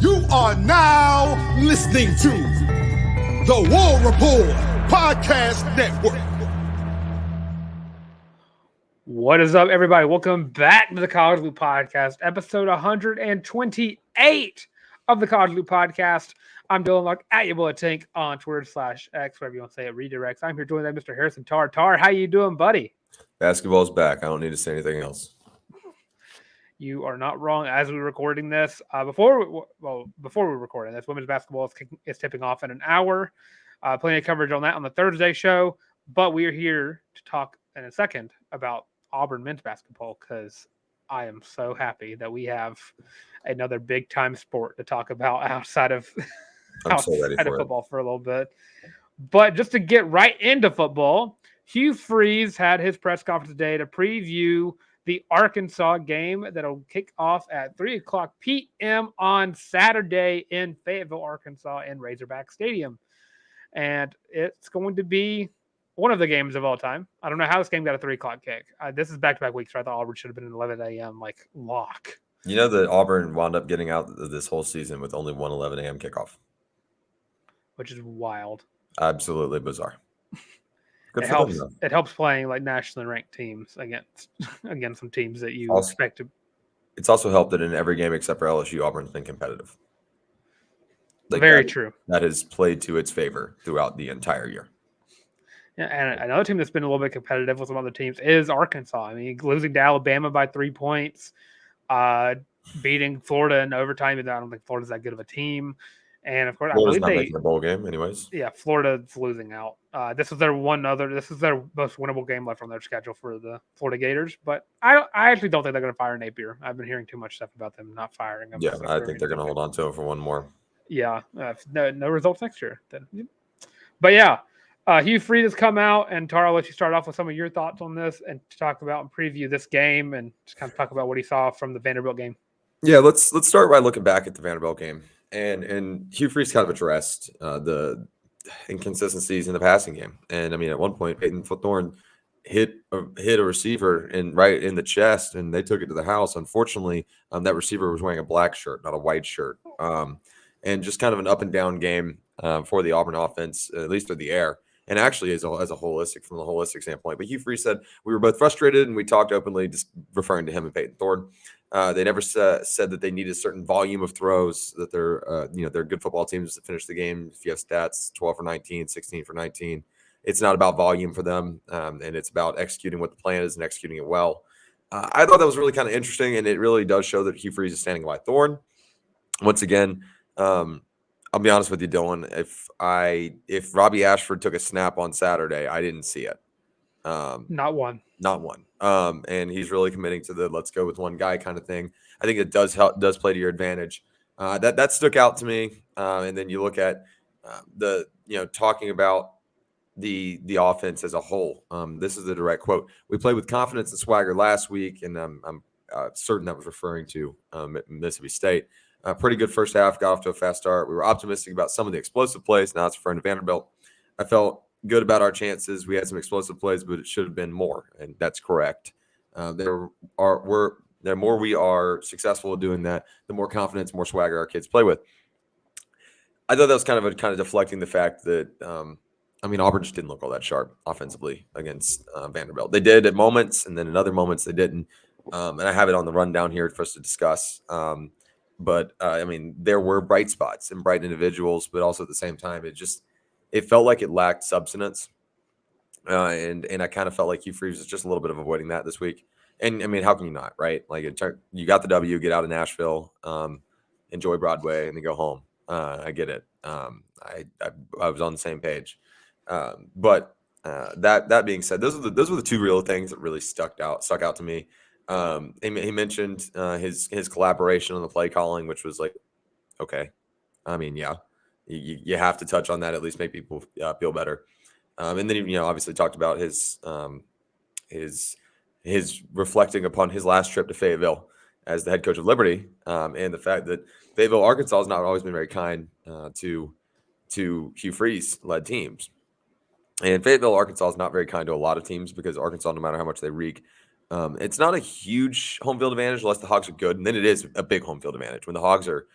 You are now listening to the War Report Podcast Network. What is up, everybody? Welcome back to the College Loop Podcast, episode 128 of the College Loop Podcast. I'm Dylan Locke at @Tank on Twitter/X, whatever you want to say, it redirects. I'm here joined by Mr. Harrison Tarr. Tarr, how you doing, buddy? Basketball is back. I don't need to say anything else. You are not wrong. As we're recording this, before we're recording this, women's basketball is tipping off in an hour. Plenty of coverage on that on the Thursday show. But we are here to talk in a second about Auburn men's basketball because I am so happy that we have another big time sport to talk about outside of football for a little bit. But just to get right into football, Hugh Freeze had his press conference today to preview the Arkansas game that'll kick off at 3:00 p.m. on Saturday in Fayetteville, Arkansas, in Razorback Stadium. And it's going to be one of the games of all time. I don't know how this game got a 3:00 kick. This is back-to-back weeks, so I thought Auburn should have been an 11 a.m. like Locke. You know that Auburn wound up getting out this whole season with only one 11 a.m. kickoff. Which is wild. Absolutely bizarre. It helps playing like nationally ranked teams against some teams that you expect to. It's also helped that in every game except for LSU, Auburn's been competitive. Very true. That has played to its favor throughout the entire year. Yeah, and another team that's been a little bit competitive with some other teams is Arkansas. I mean, losing to Alabama by 3 points, beating Florida in overtime. I don't think Florida's that good of a team. And of course, Florida's not making a bowl game, anyways. Yeah, Florida's losing out. This is their most winnable game left on their schedule for the Florida Gators. But I actually don't think they're going to fire Napier. I've been hearing too much stuff about them not firing him. Yeah, I think they're going to hold on to him for one more. Yeah, no results next year. Then. But yeah, Hugh Freeze has come out, and Tara, I'll let you start off with some of your thoughts on this and to talk about and preview this game and just kind of talk about what he saw from the Vanderbilt game. Yeah, let's start by looking back at the Vanderbilt game. And Hugh Freeze kind of addressed the inconsistencies in the passing game. And I mean, at one point, Peyton Thorne hit a receiver right in the chest, and they took it to the house. Unfortunately, that receiver was wearing a black shirt, not a white shirt. And just kind of an up and down game for the Auburn offense, at least through the air. And actually, from the holistic standpoint. But Hugh Freeze said we were both frustrated, and we talked openly, just referring to him and Peyton Thorne. They never said that they need a certain volume of throws, that they're good football teams to finish the game. If you have stats, 12 for 19, 16 for 19, it's not about volume for them, and it's about executing what the plan is and executing it well. I thought that was really kind of interesting, and it really does show that Hugh Freeze is standing by Thorne. Once again, I'll be honest with you, Dylan. If Robbie Ashford took a snap on Saturday, I didn't see it. Not one. And he's really committing to the let's go with one guy kind of thing. I think it does play to your advantage. That stuck out to me. And then you look at talking about the offense as a whole. This is the direct quote. We played with confidence and swagger last week, and I'm certain that was referring to Mississippi State. Pretty good first half, got off to a fast start. We were optimistic about some of the explosive plays. Now it's referring to Vanderbilt. I felt good about our chances. We had some explosive plays, but it should have been more, and that's correct. The more we are successful at doing that, the more confidence, more swagger our kids play with. I thought that was kind of deflecting the fact that Auburn just didn't look all that sharp offensively against Vanderbilt. They did at moments, and then in other moments they didn't. And I have it on the rundown here for us to discuss. But there were bright spots and bright individuals, but also at the same time, it felt like it lacked substance. And I kind of felt like Hugh Freeze was just a little bit of avoiding that this week. And I mean, how can you not, right? Like you got the W, get out of Nashville, enjoy Broadway, and then go home. I get it. I was on the same page. But that being said, those were the two real things that really stuck out to me. He mentioned his collaboration on the play calling, which was like, okay. I mean, yeah, you have to touch on that, at least make people feel better. And then he, obviously talked about his reflecting upon his last trip to Fayetteville as the head coach of Liberty, and the fact that Fayetteville, Arkansas has not always been very kind to Hugh Freeze led teams. And Fayetteville, Arkansas is not very kind to a lot of teams because Arkansas, no matter how much they reek, It's not a huge home field advantage unless the Hogs are good, and then it is a big home field advantage when the Hogs are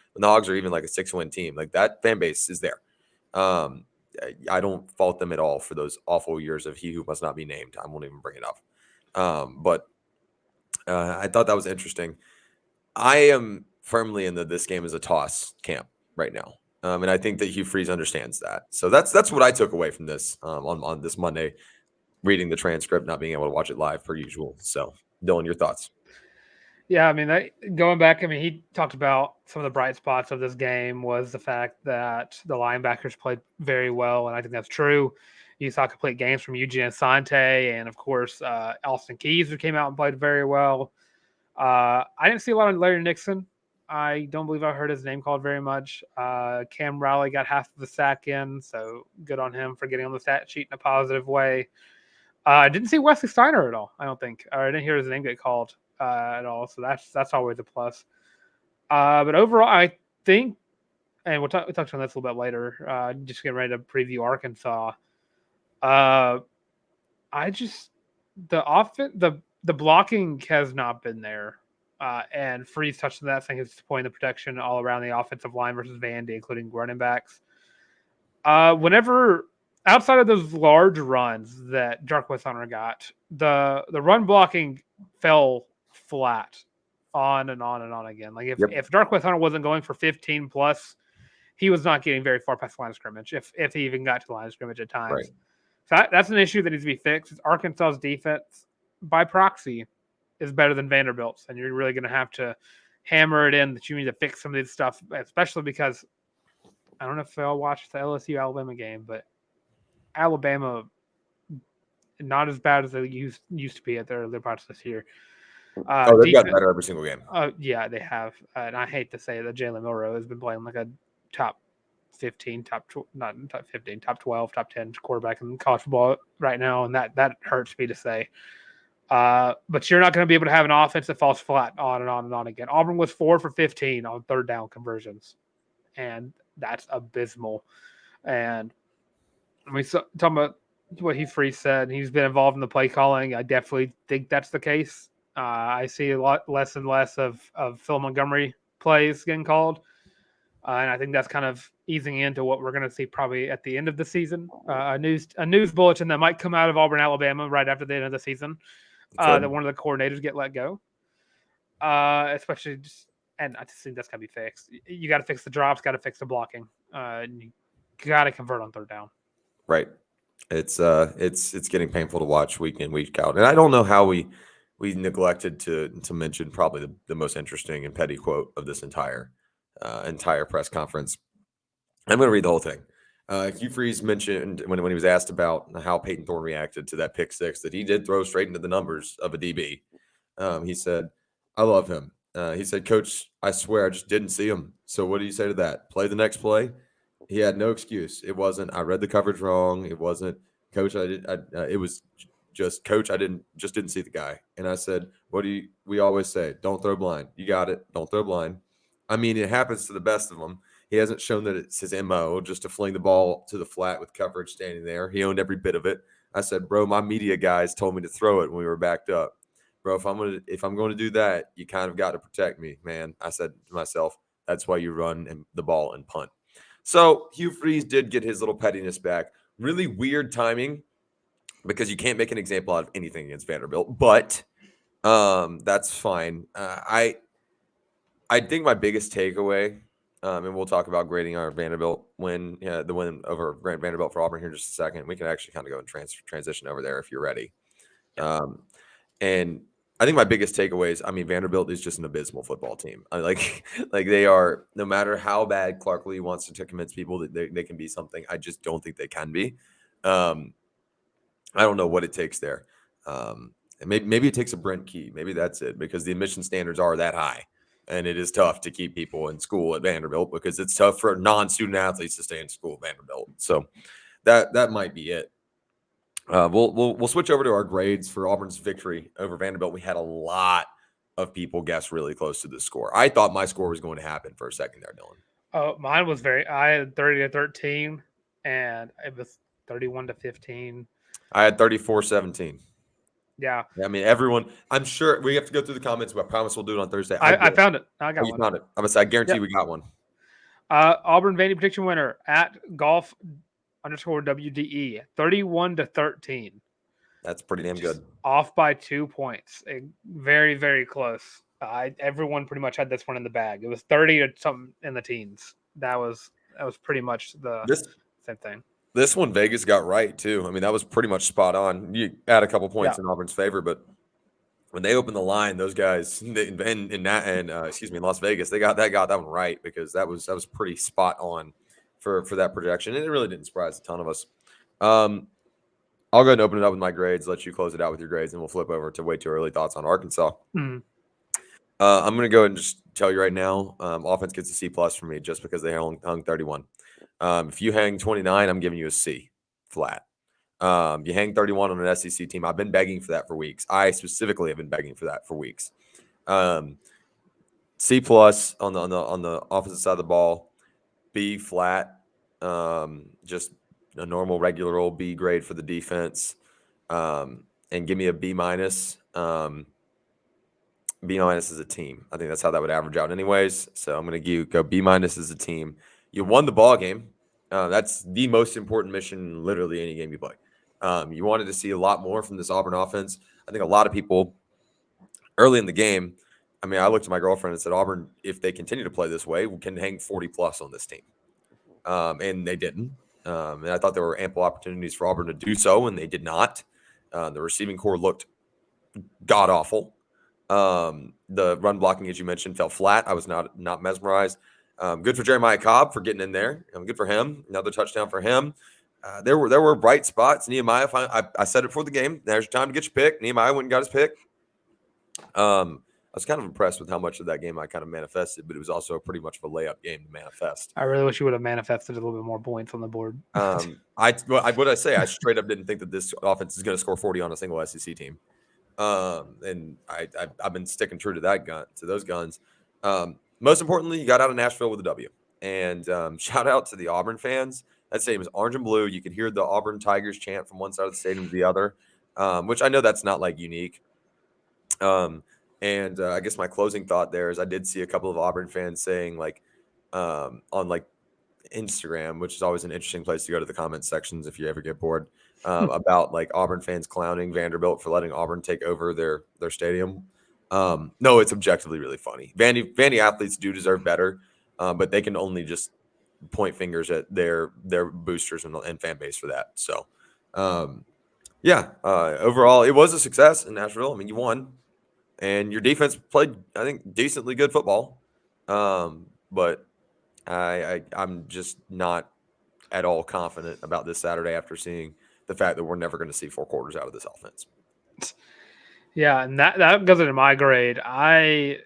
even like a 6-win team. Like that fan base is there. I don't fault them at all for those awful years of he who must not be named. I won't even bring it up. But I thought that was interesting. I am firmly in this game is a toss camp right now. And I think that Hugh Freeze understands that. So that's what I took away from this on this Monday, reading the transcript, not being able to watch it live per usual. So, Dylan, your thoughts? Yeah, I mean, going back, I mean, he talked about some of the bright spots of this game was the fact that the linebackers played very well, and I think that's true. You saw complete games from Eugene Asante, and of course, Austin Keys, who came out and played very well. I didn't see a lot of Larry Nixon. I don't believe I heard his name called very much. Cam Riley got half of the sack in, so good on him for getting on the stat sheet in a positive way. I didn't see Wesley Steiner at all, I don't think. Or I didn't hear his name get called at all, so that's always a plus. But overall, I think, and we'll touch on this a little bit later, just getting ready to preview Arkansas. The blocking has not been there. And Freeze touched on that, saying he's deploying the protection all around the offensive line versus Vandy, including running backs. Whenever outside of those large runs that Jarquez got, the run blocking fell flat on and on and on again. Like if Jarquez wasn't going for 15 plus, he was not getting very far past the line of scrimmage, if he even got to the line of scrimmage at times. Right. So that's an issue that needs to be fixed. Arkansas's defense, by proxy, is better than Vanderbilt's, and you're really going to have to hammer it in that you need to fix some of this stuff, especially because I don't know if y'all watched the LSU Alabama game, but Alabama not as bad as they used to be at their parts this year. They've gotten better every single game. Yeah, they have, and I hate to say that Jalen Milroe has been playing like a top 15, top 12, top 10 quarterback in college football right now, and that hurts me to say. But you're not going to be able to have an offense that falls flat on and on and on again. Auburn was 4 for 15 on third down conversions, and that's abysmal. And we talking about what Hugh Freeze said. He's been involved in the play calling. I definitely think that's the case. I see a lot less and less of Phil Montgomery plays getting called. And I think that's kind of easing into what we're going to see probably at the end of the season. A news bulletin that might come out of Auburn, Alabama right after the end of the season. That one of the coordinators get let go. Especially and I just think that's got to be fixed. You got to fix the drops, got to fix the blocking. And you got to convert on third down. Right. It's getting painful to watch week in, week out. And I don't know how we neglected to mention probably the most interesting and petty quote of this entire press conference. I'm going to read the whole thing. Hugh Freeze mentioned when he was asked about how Peyton Thorne reacted to that pick six that he did throw straight into the numbers of a DB. He said, "I love him." He said, "Coach, I swear I just didn't see him. So what do you say to that? Play the next play." He had no excuse. It wasn't, "I read the coverage wrong." It wasn't, "Coach, it was just, Coach, I didn't see the guy." And I said, we always say, don't throw blind. You got it. Don't throw blind. I mean, it happens to the best of them. He hasn't shown that it's his MO just to fling the ball to the flat with coverage standing there. He owned every bit of it. I said, "Bro, my media guys told me to throw it when we were backed up. Bro, if I'm going to do that, you kind of got to protect me, man." I said to myself, that's why you run the ball and punt. So Hugh Freeze did get his little pettiness back. Really weird timing because you can't make an example out of anything against Vanderbilt, but that's fine. I think my biggest takeaway, and we'll talk about grading our Vanderbilt win, the win over Vanderbilt for Auburn here in just a second. We can actually kind of go and transition over there if you're ready. And I think my biggest takeaway is, I mean, Vanderbilt is just an abysmal football team. Like they are, no matter how bad Clark Lee wants to convince people that they can be something, I just don't think they can be. I don't know what it takes there. And maybe it takes a Brent Key. Maybe that's it, because the admission standards are that high. And it is tough to keep people in school at Vanderbilt because it's tough for non-student athletes to stay in school at Vanderbilt. So that might be it. We'll switch over to our grades for Auburn's victory over Vanderbilt. We had a lot of people guess really close to the score. I thought my score was going to happen for a second there, Dylan. Oh, mine was I had 30-13, and it was 31-15. I had 34-17. Yeah. I mean, everyone. I'm sure we have to go through the comments, but I promise we'll do it on Thursday. I found it. I Oh, got you one. found it. I'm gonna say I guarantee Yep. we got one. Auburn Vandy prediction winner at golf_WDE 31-13. That's pretty damn good. Off by 2 points. Very, very close. Everyone pretty much had this one in the bag. It was 30 to something in the teens. That was pretty much the same thing. This one Vegas got right too. I mean, that was pretty much spot on. You add a couple points in Auburn's favor, but when they opened the line, those guys in Las Vegas, they got that one right, because that was pretty spot on for that projection, and it really didn't surprise a ton of us. I'll go ahead and open it up with my grades, let you close it out with your grades, and we'll flip over to way too early thoughts on Arkansas. Mm-hmm. I'm going to go ahead and just tell you right now, offense gets a C+ for me just because they hung 31. If you hang 29, I'm giving you a C flat. You hang 31 on an SEC team. I've been begging for that for weeks. I specifically have been begging for that for weeks. C+ on the offensive side of the ball, B flat, just a normal regular old B grade for the defense, and give me a B-. B- as a team. I think that's how that would average out anyways. So I'm going to go B- as a team. You won the ball game. That's the most important mission literally any game you play. You wanted to see a lot more from this Auburn offense. I think a lot of people early in the game, I mean, I looked at my girlfriend and said, Auburn, if they continue to play this way, we can hang 40+ on this team. And they didn't. And I thought there were ample opportunities for Auburn to do so, and they did not. The receiving core looked god-awful. The run blocking, as you mentioned, fell flat. I was not mesmerized. Good for Jeremiah Cobb for getting in there. Good for him. Another touchdown for him. There were bright spots. Nehemiah, I said it before the game. There's your time to get your pick. Nehemiah went and got his pick. I was kind of impressed with how much of that game I kind of manifested, but it was also pretty much of a layup game to manifest. I really wish you would have manifested a little bit more points on the board. I straight up didn't think that this offense is going to score 40 on a single SEC team. And I've been sticking true to those guns. Most importantly, you got out of Nashville with a W. And shout out to the Auburn fans. That stadium is orange and blue. You could hear the Auburn Tigers chant from one side of the stadium to the other, which I know that's not like unique. And I guess my closing thought there is I did see a couple of Auburn fans saying on Instagram, which is always an interesting place to go to the comment sections if you ever get bored, about Auburn fans clowning Vanderbilt for letting Auburn take over their stadium. No, it's objectively really funny. Vandy athletes do deserve better, but they can only just point fingers at their boosters and fan base for that. So, overall, it was a success in Nashville. I mean, you won. And your defense played, I think, decently good football. But I'm just not at all confident about this Saturday after seeing the fact that we're never going to see 4 quarters out of this offense. Yeah, and that goes into my grade. I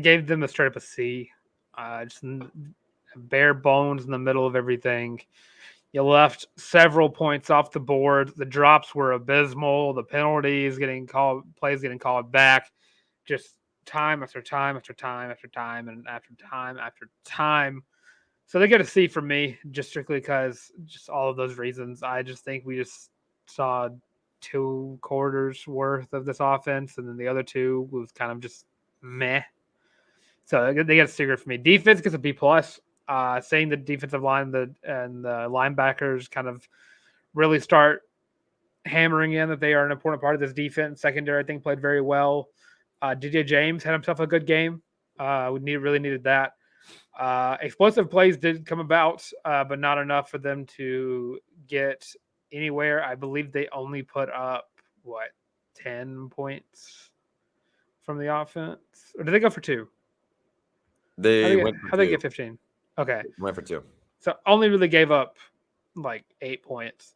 gave them a straight up a C. Just bare bones in the middle of everything. You left several points off the board. The drops were abysmal. The penalties plays getting called back. Just time after time after time after time and after time after time. So they get a C from me, just strictly because just all of those reasons. I just think we just saw 2 quarters worth of this offense, and then the other 2 was kind of just meh. So they get a C for me. Defense gets a B+. Saying the defensive line and the linebackers kind of really start hammering in that they are an important part of this defense. Secondary, I think, played very well. DJ James had himself a good game. We really needed that. Explosive plays did come about, but not enough for them to get anywhere. I believe they only put up 10 points from the offense, or did they go for 2? They went for 2. How they get 15? Okay, Went for 2. So only really gave up 8 points,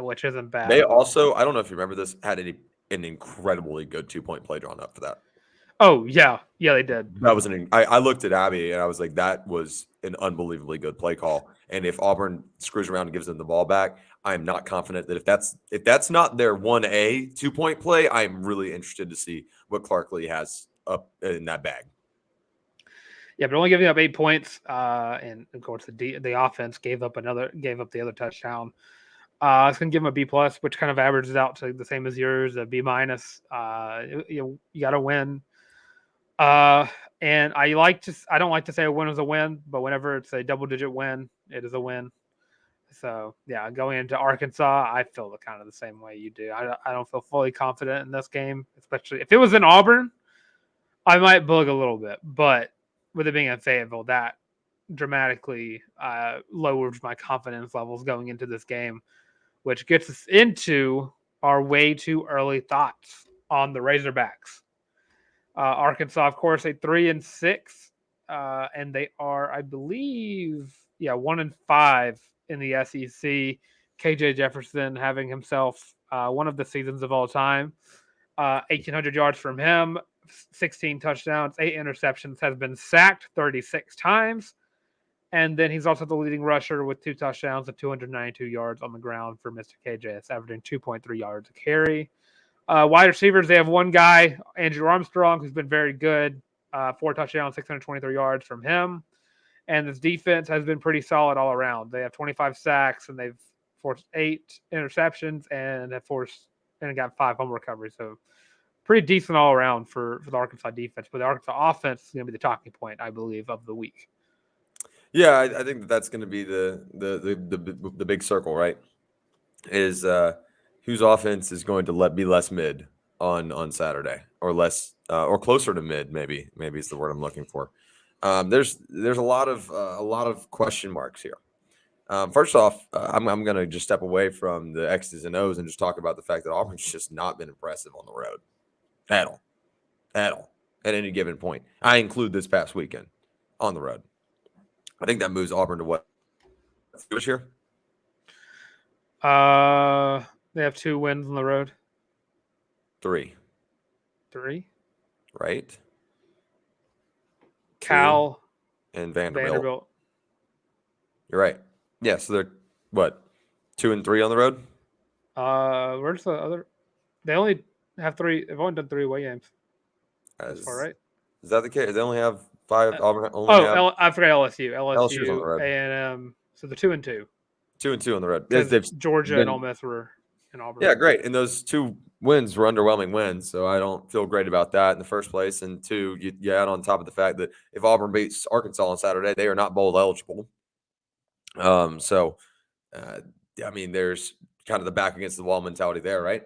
which isn't bad. They also, I don't know if you remember this, had an incredibly good 2-point play drawn up for that. Oh, yeah, they did. That was I looked at Abby and I was like, that was an unbelievably good play call. And if Auburn screws around and gives them the ball back, I'm not confident that if that's not their 1A 2-point play, I'm really interested to see what Clark Lee has up in that bag. Yeah, but only giving up 8 points, and of course the offense gave up the other touchdown. I was going to give him a B+, which kind of averages out to the same as yours, a B-. You got to win. And I don't like to say a win is a win, but whenever it's a double-digit win, it is a win. So, yeah, going into Arkansas, I feel kind of the same way you do. I don't feel fully confident in this game, especially if it was in Auburn, I might bug a little bit. But with it being in Fayetteville, that dramatically lowers my confidence levels going into this game, which gets us into our way too early thoughts on the Razorbacks. Arkansas, of course, a 3-6, and they are, I believe, 1-5 in the SEC. KJ Jefferson having himself one of the seasons of all time. 1,800 yards from him, 16 touchdowns, 8 interceptions, has been sacked 36 times. And then he's also the leading rusher with 2 touchdowns and 292 yards on the ground for Mr. KJ. It's averaging 2.3 yards a carry. Wide receivers, they have one guy, Andrew Armstrong, who's been very good. 4 touchdowns, 623 yards from him. And this defense has been pretty solid all around. They have 25 sacks, and they've forced 8 interceptions and got 5 home recoveries. So pretty decent all around for the Arkansas defense. But the Arkansas offense is going to be the talking point, I believe, of the week. Yeah, I think that's going to be the big circle, right? Is whose offense is going to be less mid on Saturday, or less or closer to mid, maybe is the word I'm looking for. There's a lot of question marks here. First off, I'm going to just step away from the X's and O's and just talk about the fact that Auburn's just not been impressive on the road at all at any given point. I include this past weekend on the road. I think that moves Auburn to what this year? They have 2 wins on the road. 3. Right? Cal and Vanderbilt. You're right. Yeah, so they're what? 2 and 3 on the road? Where's the other? They only have 3. They've only done 3 away games. That's all right. Is that the case? They only have 5. Auburn I forgot LSU. LSU's on the road. A&M. So they're 2 and 2. 2 and 2 on the road. Georgia and Ole Miss were in Auburn. Yeah, great. And those 2 wins were underwhelming wins, so I don't feel great about that in the first place. And 2, you add on top of the fact that if Auburn beats Arkansas on Saturday, they are not bowl eligible. I mean, there's kind of the back against the wall mentality there, right?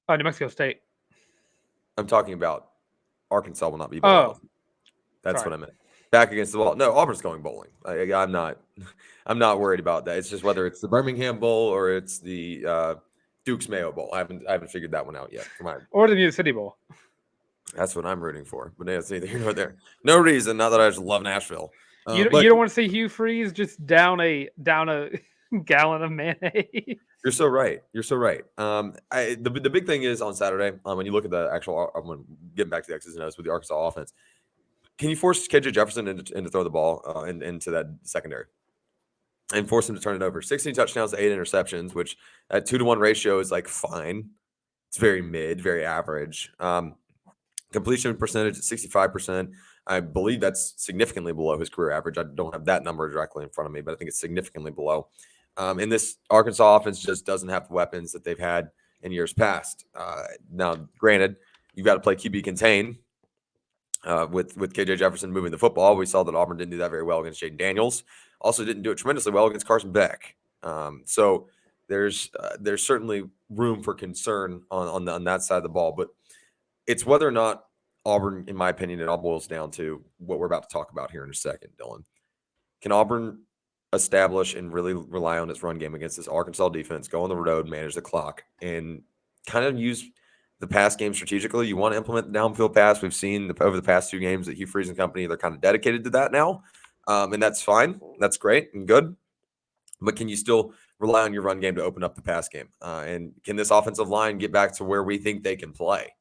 New Mexico State. I'm talking about Arkansas will not be bowl eligible. That's what I meant. Back against the wall. No, Auburn's going bowling. I'm not worried about that. It's just whether it's the Birmingham Bowl or it's the Duke's Mayo Bowl. I haven't figured that one out yet. Or the Music City Bowl. That's what I'm rooting for. But it's neither here nor there. No reason. Not that I just love Nashville. You don't want to see Hugh Freeze just down a gallon of mayonnaise. You're so right. The big thing is on Saturday, when you look at the actual, when getting back to the X's and O's with the Arkansas offense, can you force KJ Jefferson to throw the ball into that secondary and force him to turn it over? 16 touchdowns to 8 interceptions, which at 2-to-1 ratio is like fine. It's very mid, very average. Completion percentage at 65%. I believe that's significantly below his career average. I don't have that number directly in front of me, but I think it's significantly below. And this Arkansas offense just doesn't have the weapons that they've had in years past. Now, granted, you've got to play QB contain with KJ Jefferson moving the football. We saw that Auburn didn't do that very well against Jaden Daniels. Also didn't do it tremendously well against Carson Beck. So there's certainly room for concern on that side of the ball. But it's whether or not Auburn, in my opinion, it all boils down to what we're about to talk about here in a second, Dylan. Can Auburn establish and really rely on its run game against this Arkansas defense, go on the road, manage the clock, and kind of use the pass game strategically? You want to implement the downfield pass. We've seen over the past 2 games that Hugh Freeze and company, they're kind of dedicated to that now, and that's fine. That's great and good. But can you still rely on your run game to open up the pass game? And can this offensive line get back to where we think they can play?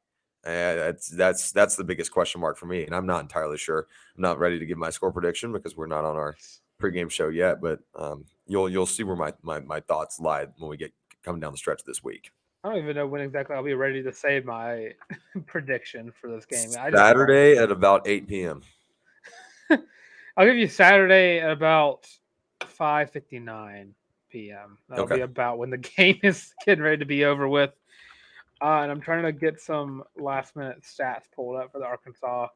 That's the biggest question mark for me, and I'm not entirely sure. I'm not ready to give my score prediction because we're not on our pregame show yet, but you'll see where my thoughts lie when we get coming down the stretch this week. I don't even know when exactly I'll be ready to say my prediction for this game. Saturday at about 8 p.m. I'll give you Saturday at about 5:59. p.m. That'll Okay. be about when the game is getting ready to be over with. And I'm trying to get some last-minute stats pulled up for the Arkansas.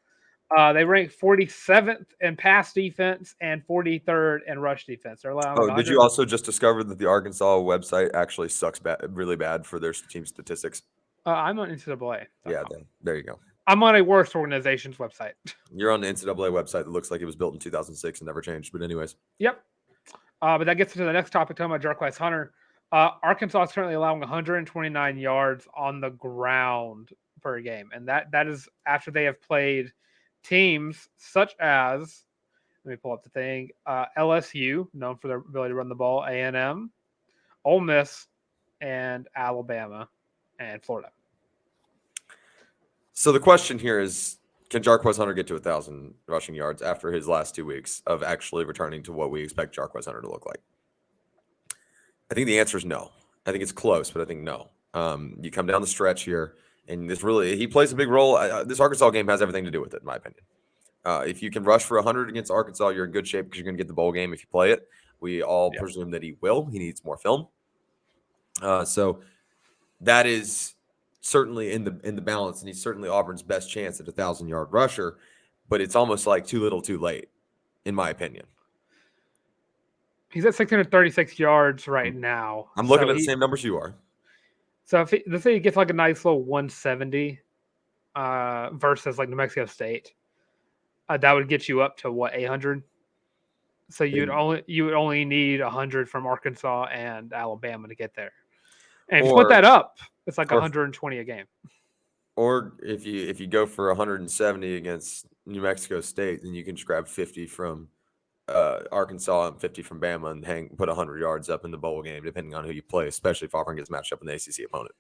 They rank 47th in pass defense and 43rd in rush defense. They're allowing Oh, did you also just discover that the Arkansas website actually sucks really bad for their team statistics? I'm on NCAA. Yeah, there you go. I'm on a worse organization's website. You're on the NCAA website that looks like it was built in 2006 and never changed. But anyways. Yep. But that gets into the next topic, talking about Jarquez Hunter. Arkansas is currently allowing 129 yards on the ground per game. And that is after they have played teams such as, let me pull up the thing, LSU, known for their ability to run the ball, A&M, Ole Miss, and Alabama, and Florida. So the question here is, can Jarquez Hunter get to 1,000 rushing yards after his last 2 weeks of actually returning to what we expect Jarquez Hunter to look like? I think the answer is no. I think it's close, but I think no. You come down the stretch here, and he plays a big role. This Arkansas game has everything to do with it, in my opinion. If you can rush for 100 against Arkansas, you're in good shape because you're going to get the bowl game if you play it. We all presume that he will. He needs more film. So that is certainly in the balance, and he's certainly Auburn's best chance at 1,000-yard rusher, but it's almost like too little too late, in my opinion. He's at 636 yards right now. I'm looking at the same numbers you are. So let's say he gets like a nice little 170 versus like New Mexico State, that would get you up to what, 800? So you would only need 100 from Arkansas and Alabama to get there. And if you put that up, it's like 120 a game. Or if you go for 170 against New Mexico State, then you can just grab 50 from Arkansas and 50 from Bama and put 100 yards up in the bowl game, depending on who you play, especially if Auburn gets matched up in the ACC opponent.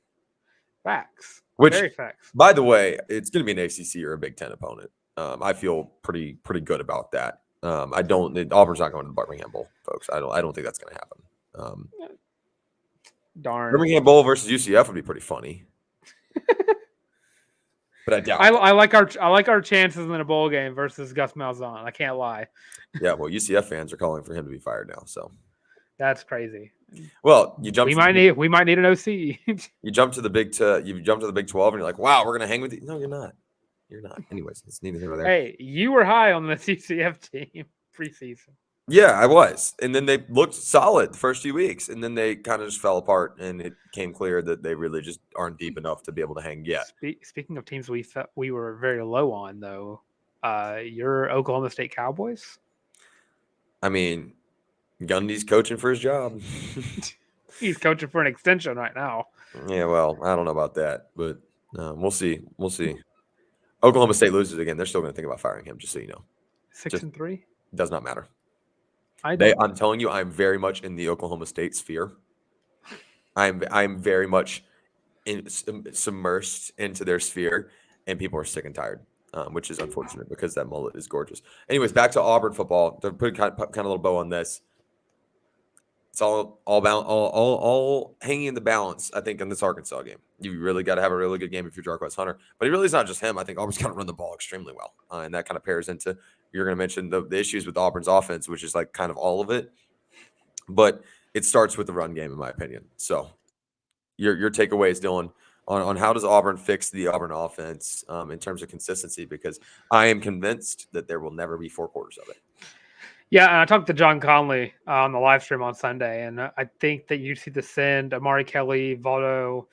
Facts. Very facts. By the way, it's going to be an ACC or a Big Ten opponent. I feel pretty good about that. Auburn's not going to the Birmingham Bowl, folks. I don't think that's going to happen. Darn. Birmingham Bowl versus UCF would be pretty funny. But I doubt. I like our chances in a bowl game versus Gus Malzahn. I can't lie. Yeah, well, UCF fans are calling for him to be fired now. So that's crazy. Well, you jump. We might need an OC. You jump to the Big 12, and you're like, wow, we're gonna hang with you. No, you're not. You're not. Anyways, it's neither here nor there. Hey, you were high on the CCF team preseason. Yeah, I was. And then they looked solid the first few weeks, and then they kind of just fell apart, and it became clear that they really just aren't deep enough to be able to hang yet. Speaking of teams we were very low on, though, your Oklahoma State Cowboys? I mean, Gundy's coaching for his job. He's coaching for an extension right now. Yeah, well, I don't know about that, but we'll see. We'll see. Oklahoma State loses again. They're still going to think about firing him, just so you know. 6-3? Does not matter. I'm telling you, I'm very much in the Oklahoma State sphere. I'm very much submersed into their sphere, and people are sick and tired, which is unfortunate because that mullet is gorgeous. Anyways, back to Auburn football. To put kind of a little bow on this, it's all hanging in the balance, I think, in this Arkansas game. You really got to have a really good game if you're Jarquez Hunter. But it really is not just him. I think Auburn's got to run the ball extremely well. And that kind of pairs into, you're going to mention the issues with Auburn's offense, which is like kind of all of it. But it starts with the run game, in my opinion. So your takeaways, Dylan, on how does Auburn fix the Auburn offense in terms of consistency? Because I am convinced that there will never be 4 quarters of it. Yeah, and I talked to John Conley on the live stream on Sunday, and I think that you see the send Amari Kelly, Votto,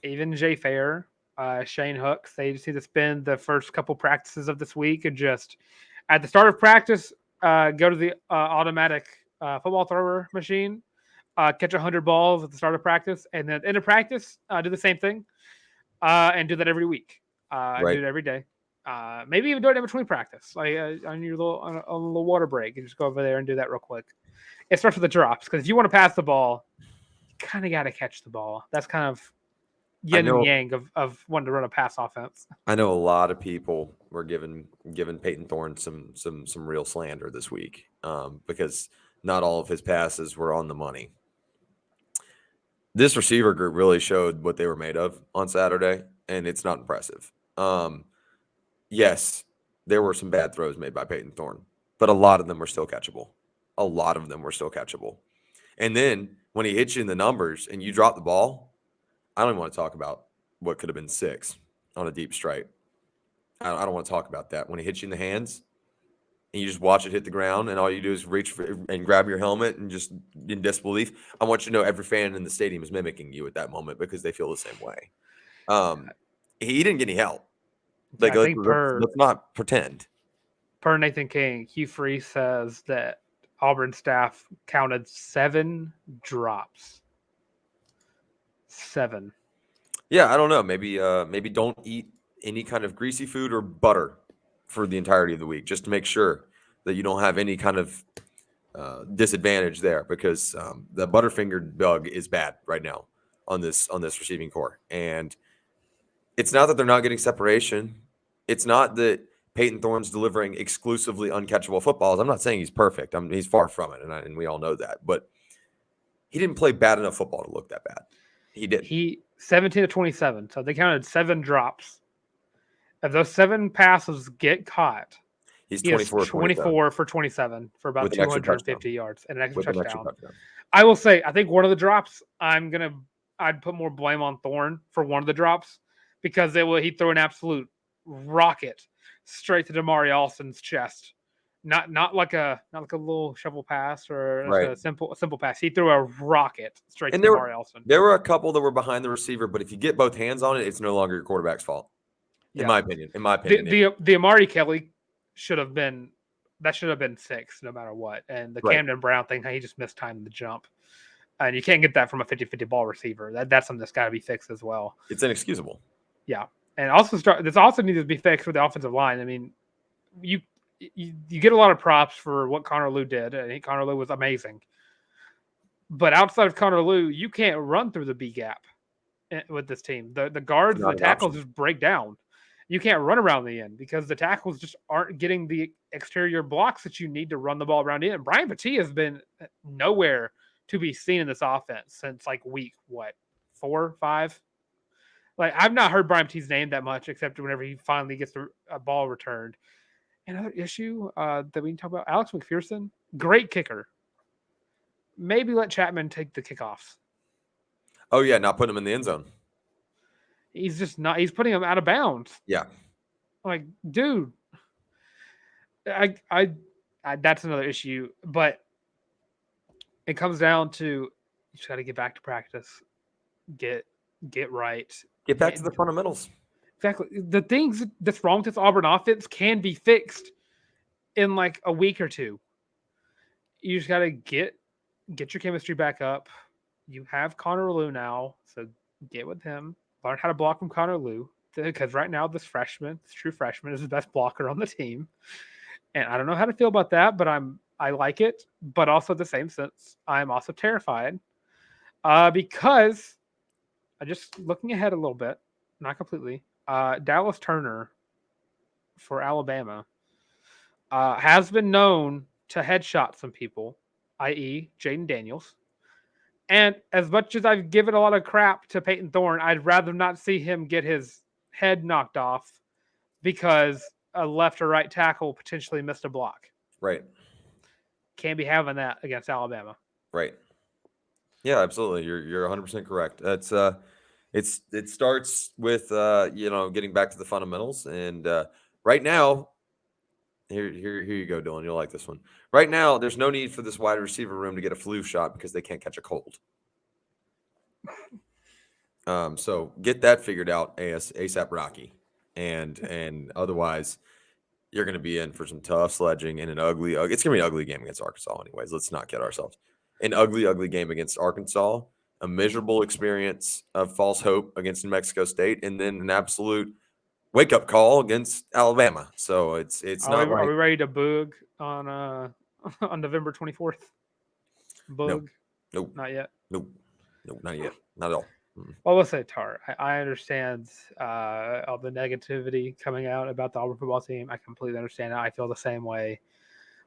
even Jay Fair, Shane Hooks. They just need to spend the first couple practices of this week and just at the start of practice, go to the automatic football thrower machine, catch 100 balls at the start of practice, and then at the end of practice, do the same thing, and do that every week. Right. Do it every day. Maybe even do it in between practice, like on your on a little water break, and just go over there and do that real quick. It starts with the drops, because if you want to pass the ball, you kind of got to catch the ball. That's kind of yin and yang of wanting to run a pass offense. I know a lot of people were giving Peyton Thorne some real slander this week because not all of his passes were on the money. This receiver group really showed what they were made of on Saturday, and it's not impressive. Yes, there were some bad throws made by Peyton Thorne, but a lot of them were still catchable. And then when he hits you in the numbers and you drop the ball, I don't even want to talk about what could have been 6 on a deep strike. I don't want to talk about that. When he hits you in the hands and you just watch it hit the ground and all you do is reach for, and grab your helmet and just in disbelief, I want you to know every fan in the stadium is mimicking you at that moment because they feel the same way. He didn't get any help. Like, I think let's not pretend. Per Nathan King, Hugh Freeze says that Auburn staff counted 7 drops. 7. Yeah, I don't know. Maybe don't eat any kind of greasy food or butter for the entirety of the week, just to make sure that you don't have any kind of disadvantage there, because the butterfingered bug is bad right now on this receiving core. And it's not that they're not getting separation. It's not that Peyton Thorne's delivering exclusively uncatchable footballs. I'm not saying he's perfect. He's far from it, and we all know that. But he didn't play bad enough football to look that bad. He did. He 17 to 27. So they counted 7 drops. If those 7 passes get caught, he's 24 for 27 for about 250 yards and an extra touchdown. I will say, I think one of the drops, I'd put more blame on Thorne for one of the drops, because he threw an absolute rocket straight to Damari Alston's chest. Not like a little shovel pass or a simple pass. He threw a rocket straight to Damari Alston. There were a couple that were behind the receiver, but if you get both hands on it, it's no longer your quarterback's fault. In my opinion. The Amari Kelly should have been 6 no matter what. And the Camden Brown thing, he just missed time in the jump. And you can't get that from a 50-50 ball receiver. That's something that's got to be fixed as well. It's inexcusable. Yeah. And this also needs to be fixed with the offensive line. I mean, you get a lot of props for what Connor Lew did. I think Connor Lew was amazing. But outside of Connor Lew, you can't run through the B gap with this team. The guards, the tackles just break down. You can't run around the end because the tackles just aren't getting the exterior blocks that you need to run the ball around the end. Brian Petit has been nowhere to be seen in this offense since like week 4, 5. Like, I've not heard Brian Petit's name that much, except whenever he finally gets a ball returned. Another issue that we can talk about, Alex McPherson, great kicker. Maybe let Chapman take the kickoffs. Oh yeah, not putting him in the end zone. He's just not. He's putting him out of bounds. Yeah. Like, dude, I that's another issue. But it comes down to, you just got to get back to practice, get right, get back to the fundamentals. Exactly. The things that's wrong with this Auburn offense can be fixed in like a week or 2. You just got to get your chemistry back up. You have Connor Lew now, so get with him. Learn how to block from Connor Lew, because right now this true freshman, is the best blocker on the team. And I don't know how to feel about that, but I like it. But also at the same sense, I'm also terrified because I just looking ahead a little bit, not completely. Dallas Turner for Alabama has been known to headshot some people, i.e. Jaden Daniels. And as much as I've given a lot of crap to Peyton Thorne, I'd rather not see him get his head knocked off because a left or right tackle potentially missed a block. Right. Can't be having that against Alabama. Right. Yeah, absolutely. You're 100% correct. That's it starts with getting back to the fundamentals. And right now, here you go, Dylan. You'll like this one. Right now, there's no need for this wide receiver room to get a flu shot because they can't catch a cold. So get that figured out ASAP, Rocky, and otherwise you're going to be in for some tough sledging and an ugly. It's going to be an ugly game against Arkansas, anyways. Let's not kid ourselves. An ugly game against Arkansas. A miserable experience of false hope against New Mexico State, and then an absolute wake-up call against Alabama. So it's not. Are we ready to boog on November 24th? Boog? Nope. Not yet. Nope, not yet. Not at all. Well, let's say Tarr. I understand all the negativity coming out about the Auburn football team. I completely understand it. I feel the same way.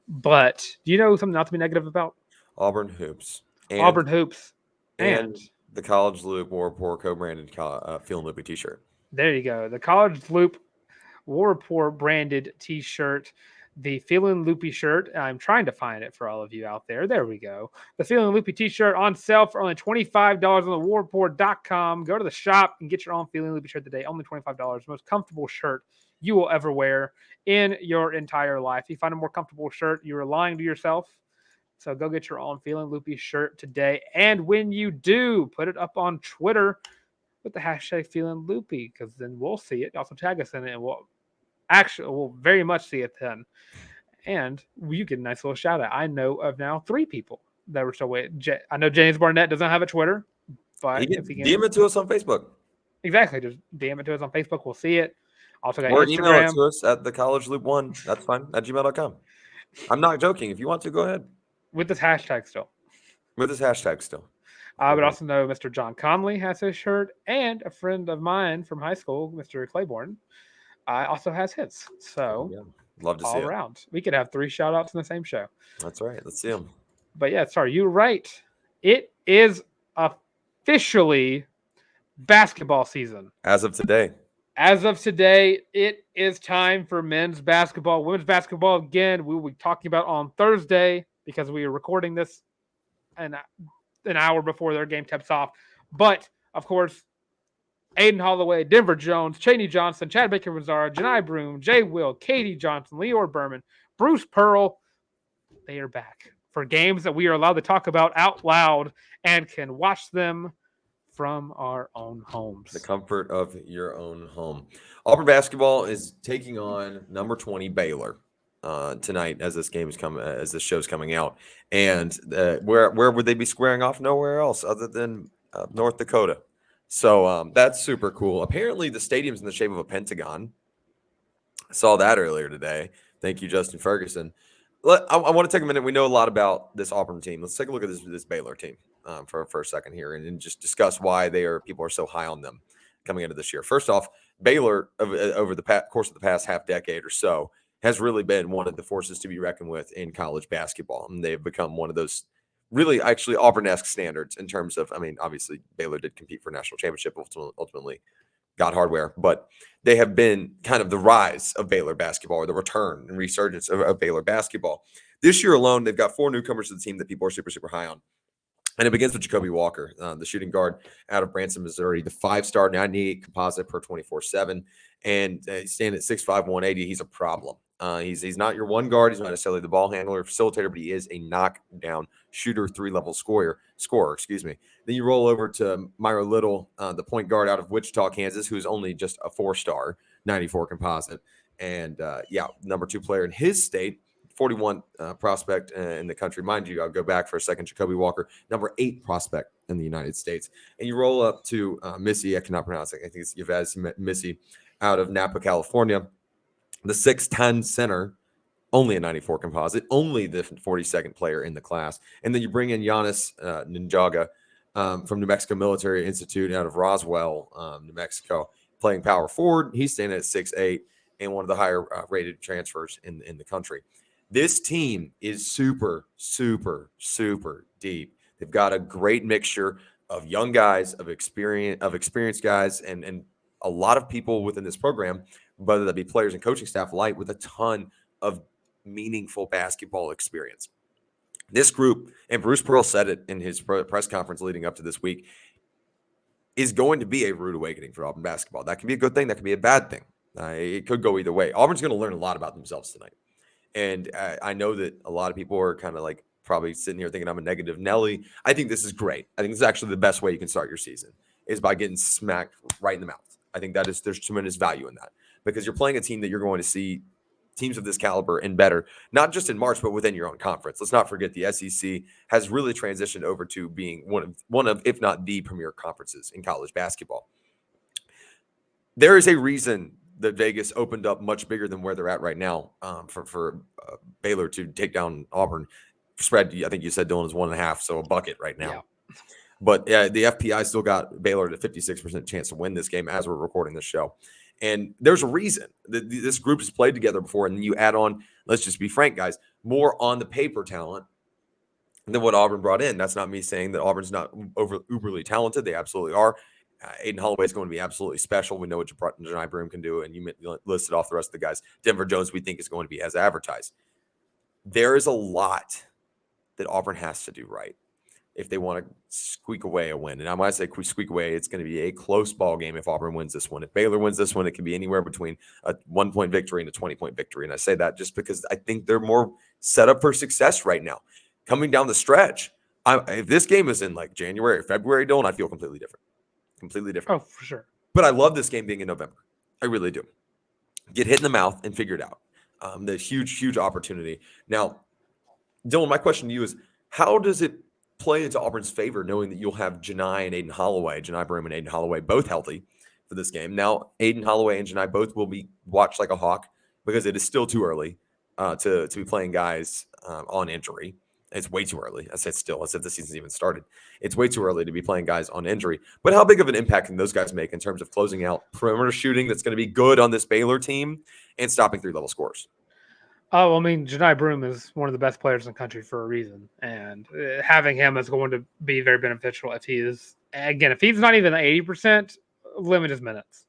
But do you know something not to be negative about? Auburn hoops. And the College Loop War Report co-branded Feeling Loopy t-shirt. There you go. The College Loop War Report branded t-shirt. the Feelin' Loopy shirt. I'm trying to find it for all of you out there. There we go. The Feelin' Loopy t-shirt on sale for only $25 on the warreport.com. Go to the shop and get your own Feelin' Loopy shirt today. Only $25. Most comfortable shirt you will ever wear in your entire life. If you find a more comfortable shirt, you're lying to yourself. So go get your own Feelin' Loopy shirt today. And when you do, put it up on Twitter with the hashtag Feelin' Loopy, because then we'll see it. Also tag us in it, and we'll very much see it then. And you get a nice little shout out. I know of now 3 people that were still waiting. I know James Barnett doesn't have a Twitter, but if he can DM it to us on Facebook. Exactly. Just DM it to us on Facebook. We'll see it. Also got Or Instagram. email it to us at thecollegeloop1. That's fine. At gmail.com. I'm not joking. If you want to, go ahead. With this hashtag still. But also know Mr. John Conley has his shirt, and a friend of mine from high school, Mr. Claiborne, also has his. So love to see all around. We could have 3 shout outs in the same show. That's right. Let's see them. But yeah, sorry, you're right. It is officially basketball season. As of today, it is time for men's basketball. Women's basketball, again, we will be talking about on Thursday because we are recording this an hour before their game tips off. But, of course, Aiden Holloway, Denver Jones, Cheney Johnson, Chad Baker-Mazara, Janai Broom, Jay Will, Katie Johnson, Leor Berman, Bruce Pearl, they are back for games that we are allowed to talk about out loud and can watch them from our own homes. The comfort of your own home. Auburn basketball is taking on number 20 Baylor tonight as this show's coming out. And where would they be squaring off? Nowhere else other than North Dakota. So that's super cool. Apparently the stadium's in the shape of a pentagon. I saw that earlier today. Thank you, Justin Ferguson. I want to take a minute. We know a lot about this Auburn team. Let's take a look at this Baylor team for a second here and just discuss why people are so high on them coming into this year. First off, Baylor over the course of the past half decade or so has really been one of the forces to be reckoned with in college basketball. And they've become one of those really actually Auburn-esque standards in terms of, obviously Baylor did compete for a national championship, ultimately got hardware, but they have been kind of the rise of Baylor basketball or the return and resurgence of Baylor basketball. This year alone, they've got 4 newcomers to the team that people are super, super high on. And it begins with Jacoby Walker, the shooting guard out of Branson, Missouri, the 5-star 98 composite per 24/7. And he's standing at 6'5", 180. He's a problem. He's not your one guard. He's not necessarily the ball handler or facilitator, but he is a knockdown shooter, 3-level scorer. Then you roll over to Myra Little, the point guard out of Wichita, Kansas, who's only just a 4-star 94 composite. And number 2 player in his state, 41 prospect in the country. Mind you, I'll go back for a second. Jacoby Walker, number 8 prospect in the United States. And you roll up to Missy, I cannot pronounce it. I think it's Yvaz Missy out of Napa, California. The 6'10" center, only a 94 composite, only the 42nd player in the class. And then you bring in Giannis Ninjaga from New Mexico Military Institute out of Roswell, New Mexico, playing power forward. He's standing at 6'8" and one of the higher rated transfers in the country. This team is super, super, super deep. They've got a great mixture of young guys, of experienced guys, and a lot of people within this program, whether that be players and coaching staff alike, with a ton of meaningful basketball experience. This group, and Bruce Pearl said it in his press conference leading up to this week, is going to be a rude awakening for Auburn basketball. That can be a good thing. That can be a bad thing. It could go either way. Auburn's going to learn a lot about themselves tonight. And I know that a lot of people are kind of like probably sitting here thinking I'm a negative Nelly. I think this is great. I think this is actually the best way you can start your season is by getting smacked right in the mouth. I think there's tremendous value in that because you're playing a team that you're going to see teams of this caliber and better, not just in March, but within your own conference. Let's not forget the SEC has really transitioned over to being one of, if not the premier conferences in college basketball. There is a reason that Vegas opened up much bigger than where they're at right now for Baylor to take down Auburn. Spread, I think you said, Dylan, is 1.5, so a bucket right now. Yeah. But the FPI still got Baylor at a 56% chance to win this game as we're recording this show. And there's a reason that this group has played together before, and then you add on, let's just be frank, guys, more on the paper talent than what Auburn brought in. That's not me saying that Auburn's not uberly talented. They absolutely are. Aiden Holloway is going to be absolutely special. We know what Janai Broom can do, and you listed off the rest of the guys. Denver Jones, we think, is going to be as advertised. There is a lot that Auburn has to do right if they want to squeak away a win. And when I say squeak away, it's going to be a close ball game if Auburn wins this one. If Baylor wins this one, it can be anywhere between a 1-point victory and a 20-point victory. And I say that just because I think they're more set up for success right now. Coming down the stretch, if this game is in like January or February, Dylan, I feel completely different. Completely different. Oh, for sure. But I love this game being in November. I really do. Get hit in the mouth and figure it out. The huge opportunity. Now, Dylan, my question to you is, how does it play into Auburn's favor knowing that you'll have Janai Broom and Aiden Holloway both healthy for this game? Now, Aiden Holloway and Janai both will be watched like a hawk because it is still too early to be playing guys on injury. It's way too early. I said still, as if the season's even started. It's way too early to be playing guys on injury. But how big of an impact can those guys make in terms of closing out perimeter shooting that's going to be good on this Baylor team and stopping three-level scores? Oh, I mean, Janai Broom is one of the best players in the country for a reason, and having him is going to be very beneficial if he's not even 80%, limit his minutes.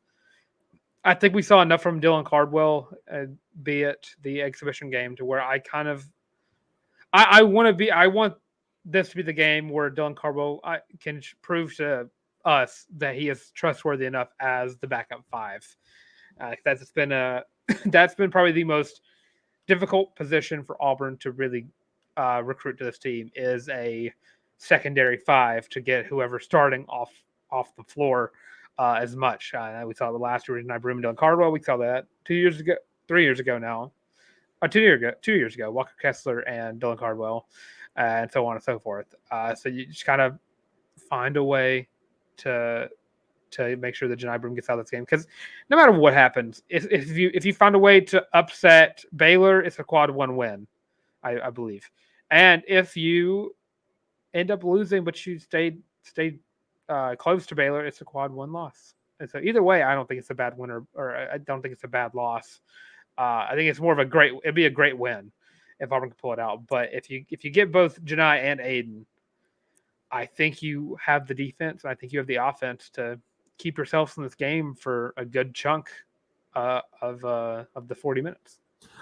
I think we saw enough from Dylan Cardwell, be it the exhibition game, to where I want this to be the game where Dylan Cardwell can prove to us that he is trustworthy enough as the backup five. That's been probably the most difficult position for Auburn to really recruit to this team, is a secondary five to get whoever's starting off the floor as much. We saw the last year with Janai Broom and Dylan Cardwell. We saw that 3 years ago now. 2 years ago, Walker Kessler and Dylan Cardwell, and so on and so forth. So you just kind of find a way to make sure that Janai Broom gets out of this game, because no matter what happens, if you find a way to upset Baylor, it's a quad one win, I believe. And if you end up losing but you stayed close to Baylor, it's a quad one loss. And so either way, I don't think it's a bad win or I don't think it's a bad loss. I think it's more of it'd be a great win if Auburn can pull it out. But if you get both Janai and Aiden, I think you have the defense. I think you have the offense to keep yourselves in this game for a good chunk of the 40 minutes.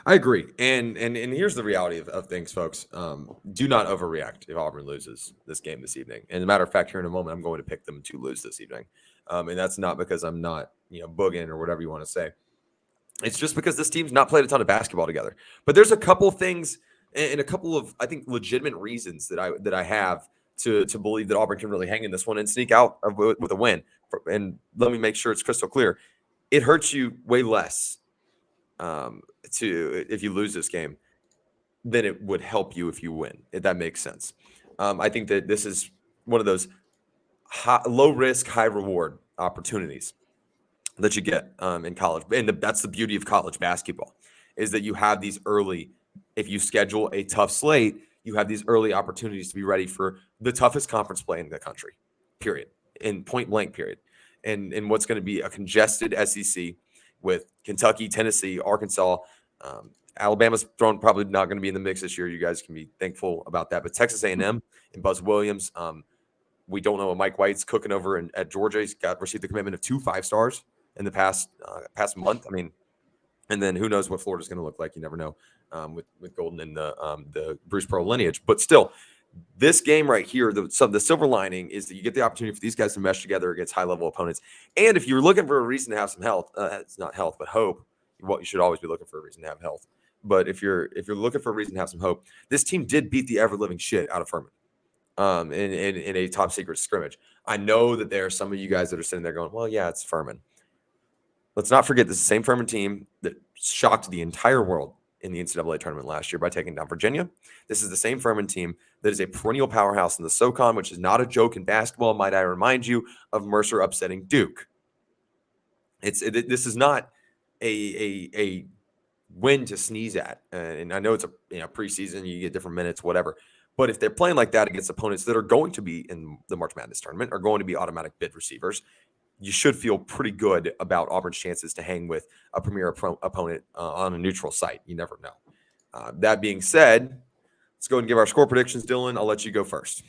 I agree. And here's the reality of things, folks. Do not overreact if Auburn loses this game this evening. And as a matter of fact, here in a moment, I'm going to pick them to lose this evening. And that's not because I'm not, booging or whatever you want to say. It's just because this team's not played a ton of basketball together. But there's a couple things and a couple of, I think, legitimate reasons that I have to believe that Auburn can really hang in this one and sneak out with a win. And let me make sure it's crystal clear. It hurts you way less if you lose this game than it would help you if you win, if that makes sense. I think that this is one of those low risk, high reward opportunities that you get in college. And that's the beauty of college basketball, is that you have these early, if you schedule a tough slate, you have these early opportunities to be ready for the toughest conference play in the country, period, in point blank period. And what's going to be a congested SEC with Kentucky, Tennessee, Arkansas, Alabama's probably not going to be in the mix this year. You guys can be thankful about that. But Texas A&M and Buzz Williams, we don't know what Mike White's cooking over at Georgia. He's received the commitment of 2 5-stars in the past month. I mean, and then who knows what Florida's going to look like? You never know with Golden and the Bruce Pearl lineage. But still, this game right here, the silver lining is that you get the opportunity for these guys to mesh together against high-level opponents. And if you're looking for a reason to have some health, it's not health, but hope. You should always be looking for a reason to have health. But if you're looking for a reason to have some hope, this team did beat the ever-living shit out of Furman in a top-secret scrimmage. I know that there are some of you guys that are sitting there going, well, yeah, it's Furman. Let's not forget this is the same Furman team that shocked the entire world in the NCAA tournament last year by taking down Virginia. This is the same Furman team that is a perennial powerhouse in the SoCon, which is not a joke in basketball. Might I remind you of Mercer upsetting Duke? This is not a win to sneeze at. And I know it's a preseason, you get different minutes, whatever. But if they're playing like that against opponents that are going to be in the March Madness tournament, are going to be automatic bid receivers, you should feel pretty good about Auburn's chances to hang with a premier opponent on a neutral site. You never know. That being said, let's go and give our score predictions. Dylan, I'll let you go first.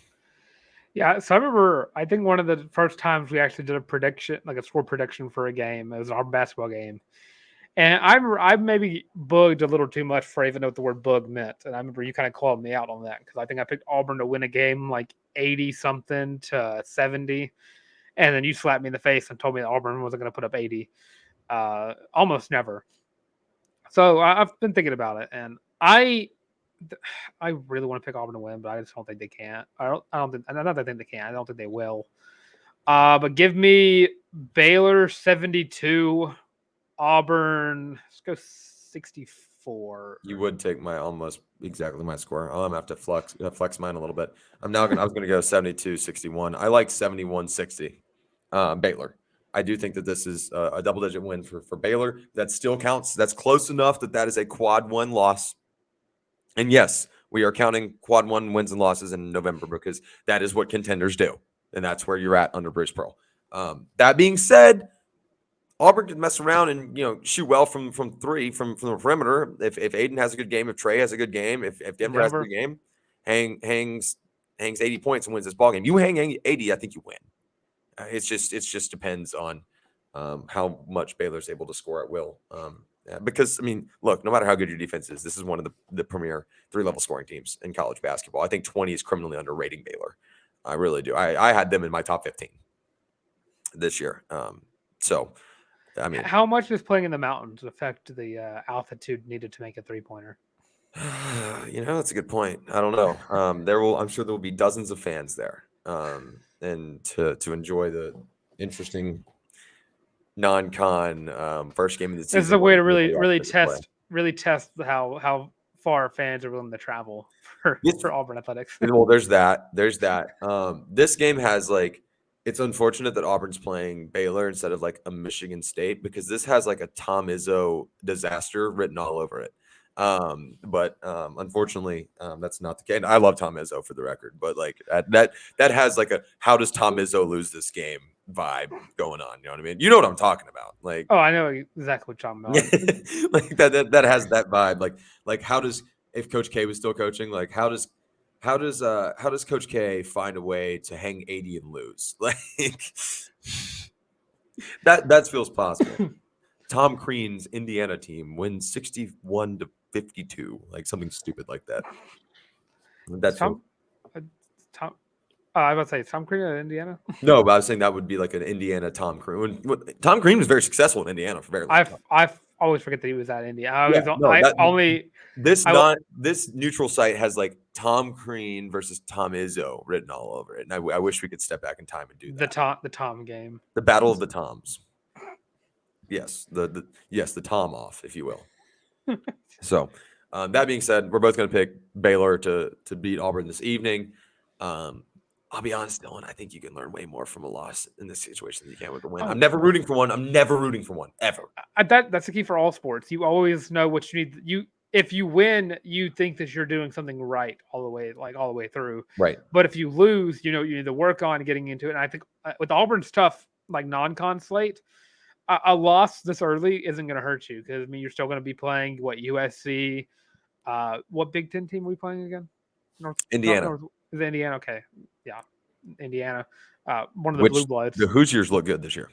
Yeah, so I remember, I think one of the first times we actually did a prediction, like a score prediction for a game. It was our basketball game. And I maybe bugged a little too much for even know what the word bug meant. And I remember you kind of called me out on that because I think I picked Auburn to win a game like 80 something to 70. And then you slapped me in the face and told me that Auburn wasn't going to put up 80. Almost never. So I've been thinking about it, and I really want to pick Auburn to win, but I just don't think they can. I don't think. Not that I think they can. I don't think they will. But give me Baylor 72, Auburn. Let's go 64. You would take my almost exactly my score. I'll have to flex mine a little bit. I was gonna go 72-61. I like 71-60. Baylor. I do think that this is a double-digit win for Baylor. That still counts. That's close enough that is a quad one loss. And yes, we are counting quad one wins and losses in November because that is what contenders do, and that's where you're at under Bruce Pearl. That being said, Auburn can mess around and shoot well from three from the perimeter. If Aiden has a good game, if Trey has a good game, if Denver has a good game, hangs 80 points and wins this ball game. You hang 80, I think you win. It just depends on how much Baylor's able to score at will. Because, I mean, look, no matter how good your defense is, this is one of the premier three-level scoring teams in college basketball. I think 20 is criminally underrating Baylor. I really do. I had them in my top 15 this year. So, I mean, how much does playing in the mountains affect the altitude needed to make a three-pointer? That's a good point. I don't know. I'm sure there will be dozens of fans there. And to enjoy the interesting non-con first game of the season. This is a way to really test how far fans are willing to travel for Auburn athletics. Well, there's that. This game has it's unfortunate that Auburn's playing Baylor instead of like a Michigan State because this has like a Tom Izzo disaster written all over it. But unfortunately, that's not the case. I love Tom Izzo for the record, but like that has like a how does Tom Izzo lose this game vibe going on? You know what I mean? You know what I'm talking about? Like, oh, I know exactly what you're talking about. Like that has that vibe. Like how does if Coach K was still coaching? Like how does Coach K find a way to hang 80 and lose? Like that feels possible. Tom Crean's Indiana team wins 61-52, like something stupid like that. That's Tom. I was about to say Tom Crean in Indiana. No, but I was saying that would be like an Indiana Tom Crean. Tom Crean was very successful in Indiana for very long time. I always forget that he was at Indiana. This neutral site has like Tom Crean versus Tom Izzo written all over it, and I wish we could step back in time and do that. The Tom game, the battle of the Toms. Yes, the Tom off, if you will. So, that being said, we're both going to pick Baylor to beat Auburn this evening. I'll be honest, Dylan. I think you can learn way more from a loss in this situation than you can with a win. I'm never rooting for one. Ever. That's the key for all sports. You always know what you need. If you win, you think that you're doing something right all the way through. Right. But if you lose, you need to work on getting into it. And I think with Auburn's tough, like non-con slate, a loss this early isn't going to hurt you because you're still going to be playing USC. What Big Ten team are we playing again? Indiana. Is it Indiana? Okay. Yeah. Indiana. One of the Blue Bloods. The Hoosiers look good this year.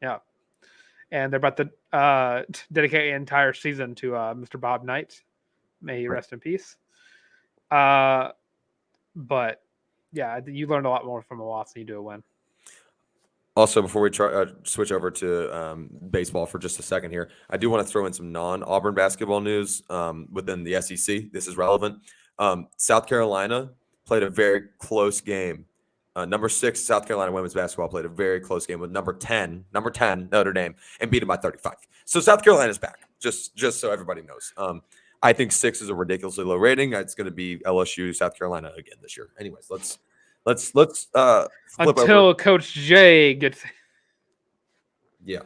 Yeah. And they're about to dedicate an entire season to Mr. Bob Knight. May he rest in peace. But yeah, you learned a lot more from a loss than you do a win. Also, before we switch over to baseball for just a second here, I do want to throw in some non-Auburn basketball news within the SEC. This is relevant. South Carolina played a very close game. Number 6 South Carolina women's basketball played a very close game with number 10 Notre Dame and beat them by 35. So South Carolina's back. Just so everybody knows. I think 6 is a ridiculously low rating. It's going to be LSU South Carolina again this year. Anyways, let's flip until over. Coach J gets. Yeah.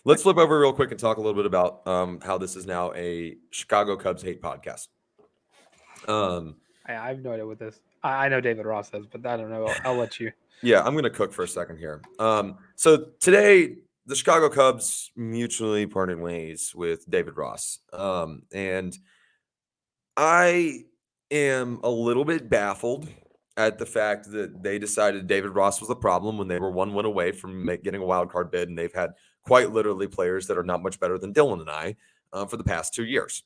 Let's flip over real quick and talk a little bit about how this is now a Chicago Cubs hate podcast. I have no idea what this. I know David Ross says, but I don't know. I'll let you. Yeah, I'm going to cook for a second here. So today, the Chicago Cubs mutually parted ways with David Ross. And I am a little bit baffled at the fact that they decided David Ross was the problem when they were 1 win away from getting a wild card bid, and they've had quite literally players that are not much better than Dylan and I for the past 2 years.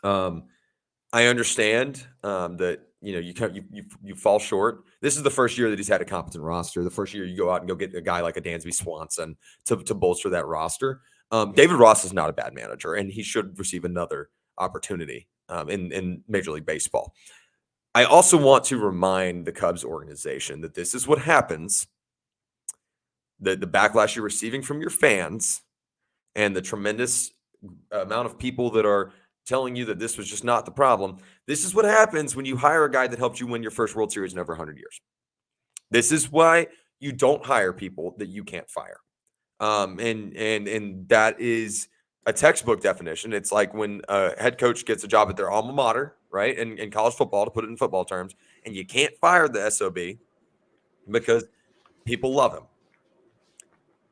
I understand that you fall short. This is the first year that he's had a competent roster. The first year you go out and go get a guy like a Dansby Swanson to bolster that roster. David Ross is not a bad manager, and he should receive another opportunity in Major League Baseball. I also want to remind the Cubs organization that this is what happens. The backlash you're receiving from your fans and the tremendous amount of people that are telling you that this was just not the problem. This is what happens when you hire a guy that helped you win your first World Series in over 100 years. This is why you don't hire people that you can't fire. And that is a textbook definition. It's like when a head coach gets a job at their alma mater, right? In college football, to put it in football terms, and you can't fire the SOB because people love him.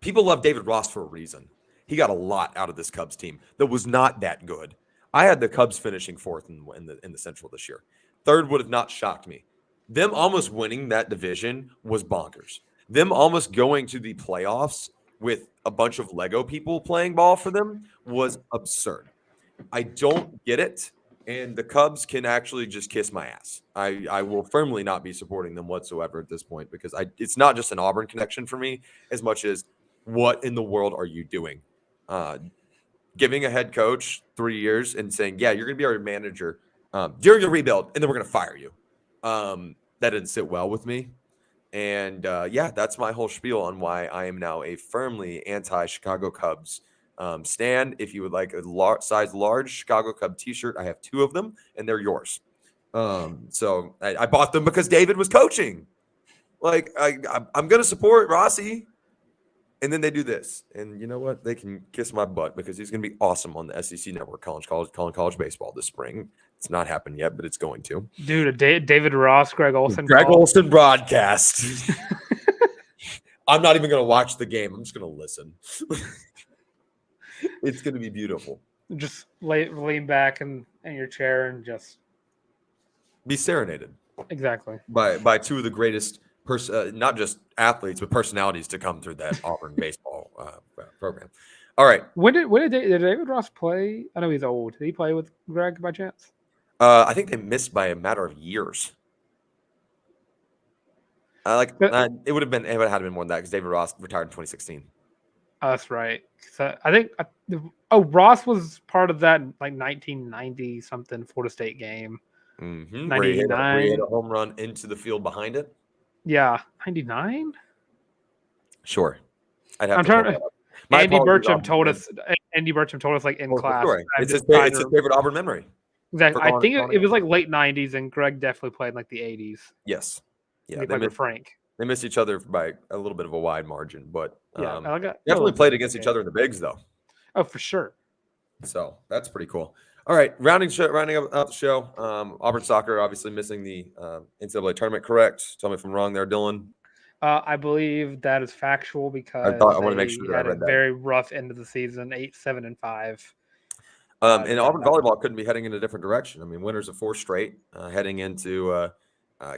People love David Ross for a reason. He got a lot out of this Cubs team that was not that good. I had the Cubs finishing fourth in the Central this year. Third would have not shocked me. Them almost winning that division was bonkers. Them almost going to the playoffs with a bunch of Lego people playing ball for them was absurd. I don't get it, and the Cubs can actually just kiss my ass. I will firmly not be supporting them whatsoever at this point because it's not just an Auburn connection for me as much as what in the world are you doing? Giving a head coach 3 years and saying, yeah, you're going to be our manager during a rebuild, and then we're going to fire you. That didn't sit well with me. And, that's my whole spiel on why I am now a firmly anti-Chicago Cubs stand. If you would like a size large Chicago Cub t-shirt, I have 2 of them, and they're yours. So I bought them because David was coaching. Like, I'm going to support Rossi. And then they do this. And you know what? They can kiss my butt because he's going to be awesome on the SEC network, calling college baseball this spring. It's not happened yet, but it's going to. Dude, David Ross, Greg Olson. Olson broadcast. I'm not even going to watch the game. I'm just going to listen. It's going to be beautiful. Just lean back in your chair and just be serenaded. Exactly. By 2 of the greatest not just athletes, but personalities to come through that Auburn baseball program. All right. When did David Ross play? I know he's old. Did he play with Greg by chance? I think they missed by a matter of years. It would have had been more than that because David Ross retired in 2016. That's right. So I think Ross was part of that like 1990 something Florida State game. Mm-hmm. Where he hit a home run into the field behind it. Yeah, 99. Sure, I'm trying to. Andy Burcham told us like in class. Sure. It's his favorite Auburn memory. Exactly. I think it was like late 90s, and Greg definitely played in like the 80s. Yes. Yeah. They played with Frank. They missed each other by a little bit of a wide margin, but definitely played against each other in the bigs though. Oh, for sure. So that's pretty cool. All right, rounding out the show. Auburn soccer obviously missing the NCAA tournament. Correct? Tell me if I'm wrong there, Dylan. I believe that is factual because I want to make sure that I read that. Very rough end of the season, 8-7-5. And Auburn volleyball couldn't be heading in a different direction. I mean, winners of 4 straight, heading into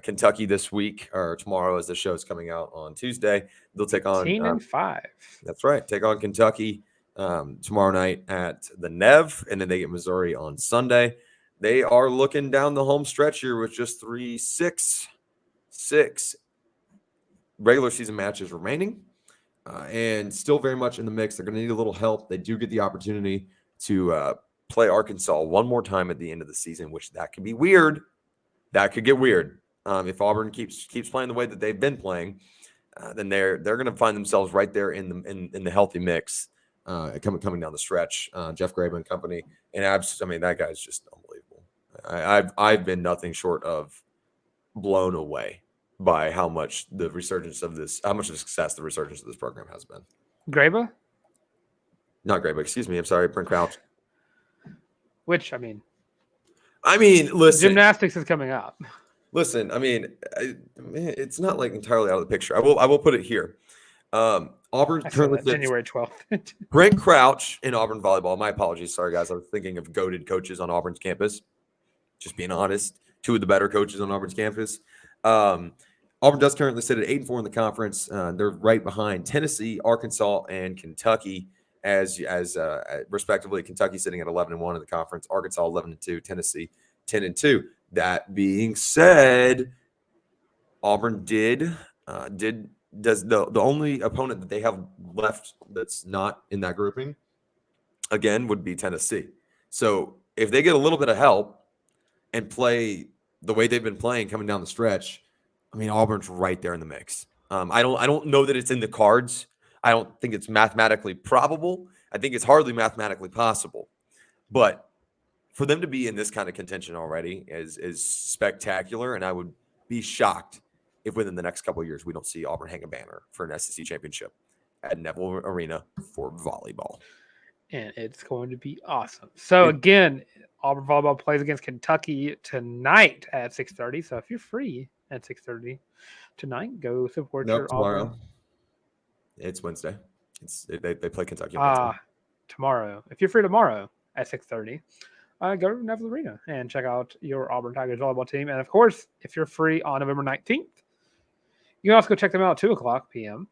Kentucky this week or tomorrow as the show is coming out on Tuesday. They'll take on 18-5. That's right. Take on Kentucky tomorrow night at the Nev, and then they get Missouri on Sunday. They are looking down the home stretch here with just 6 regular season matches remaining, and still very much in the mix. They're going to need a little help. They do get the opportunity to play Arkansas one more time at the end of the season, which that could be weird. That could get weird if Auburn keeps playing the way that they've been playing. Then they're going to find themselves right there in the healthy mix. Coming down the stretch, Jeff Graber and company, and that guy's just unbelievable. I've been nothing short of blown away by how much of success the resurgence of this program has been. Graber? Not Graber, excuse me. I'm sorry, Brent Crouch. Which listen, gymnastics is coming up. Listen, it's not like entirely out of the picture. I will put it here. Auburn currently January 12th. Brent Crouch in Auburn volleyball. My apologies. Sorry, guys. I was thinking of goated coaches on Auburn's campus. Just being honest. 2 of the better coaches on Auburn's campus. Auburn does currently sit at 8-4 in the conference. They're right behind Tennessee, Arkansas, and Kentucky, as respectively. Kentucky sitting at 11-1 in the conference, Arkansas 11-2, Tennessee 10-2. That being said, Auburn does the only opponent that they have left that's not in that grouping again would be Tennessee. So if they get a little bit of help and play the way they've been playing coming down the stretch, I mean, Auburn's right there in the mix. I don't know that it's in the cards. I don't think it's mathematically probable. I think it's hardly mathematically possible. But for them to be in this kind of contention already is spectacular, and I would be shocked if within the next couple of years we don't see Auburn hang a banner for an SEC championship at Neville Arena for volleyball. And it's going to be awesome. So again, Auburn volleyball plays against Kentucky tonight at 6:30. So if you're free at 6:30 tonight, go support your tomorrow. Auburn. It's Wednesday. They play Kentucky on Wednesday. Tomorrow. If you're free tomorrow at 6:30, go to Neville Arena and check out your Auburn Tigers volleyball team. And of course, if you're free on November 19th, you can also go check them out at 2:00 p.m.